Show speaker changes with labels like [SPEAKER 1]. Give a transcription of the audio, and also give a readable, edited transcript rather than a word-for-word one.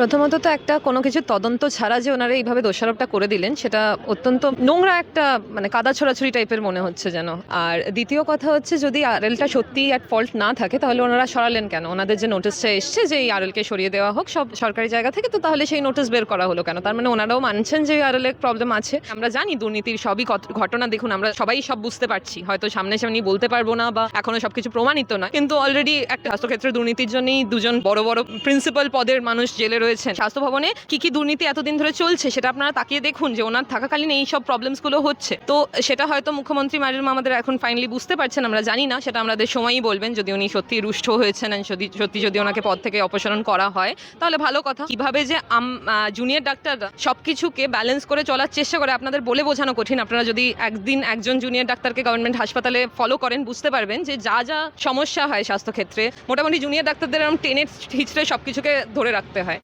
[SPEAKER 1] প্রথমত তো একটা কোনো কিছু তদন্ত ছাড়া যে ওনারা এইভাবে দোষারোপটা করে দিলেন সেটা অত্যন্ত নোংরা একটা মানে কাদা ছড়াছড়ি টাইপের মনে হচ্ছে যেন। আর দ্বিতীয় কথা হচ্ছে যদি আরএলটা সত্যিই অ্যাট ফল্ট না থাকে তাহলে ওনারা সরালেন কেন? ওনাদের যে নোটিশটা এসছে যে এই আরএলকে সরিয়ে দেওয়া হোক সব সরকারি জায়গা থেকে, তো তাহলে সেই নোটিশ বের করা হলো কেন? তার মানে ওনারাও মানছেন যে আরএল এর প্রবলেম আছে। আমরা জানি দুর্নীতির সবই ঘটনা, দেখুন আমরা সবাই সব বুঝতে পারছি, হয়তো সামনাসামনি বলতে পারবো না বা এখনো সবকিছু প্রমাণিত নয়, কিন্তু অলরেডি একটা স্বাস্থ্যক্ষেত্রে দুর্নীতির জন্যই দুজন বড় বড় প্রিন্সিপাল পদের মানুষ জেলে রয়েছেন। স্বাস্থ্য ভবনে কি দুর্নীতি এতদিন ধরে চলছে সেটা আপনারা তাকিয়ে দেখুন যে ওনার থাকাকালীন এই সব প্রবলেমস গুলো হচ্ছে। তো সেটা হয়তো মুখ্যমন্ত্রী ম্যাডাম আমাদের এখন ফাইনালি বুঝতে পারছেন, আমরা জানি না, সেটা আমাদের সময়ই বলবেন। যদি উনি সত্যি রুষ্ট হয়েছেন সত্যি যদি ওনাকে পদ থেকে অপসারণ করা হয় তাহলে ভালো কথা। কিভাবে যে জুনিয়র ডাক্তাররা সবকিছুকে ব্যালেন্স করে চলার চেষ্টা করে আপনাদের বলে বোঝানো কঠিন। আপনারা যদি একদিন একজন জুনিয়র ডাক্তারকে গভর্নমেন্ট হাসপাতালে ফলো করেন বুঝতে পারবেন যে যা যা সমস্যা হয় স্বাস্থ্যক্ষেত্রে, মোটামুটি জুনিয়র ডাক্তারদের এরকম টেনে হিচড়ে সবকিছুকে ধরে রাখতে হয়।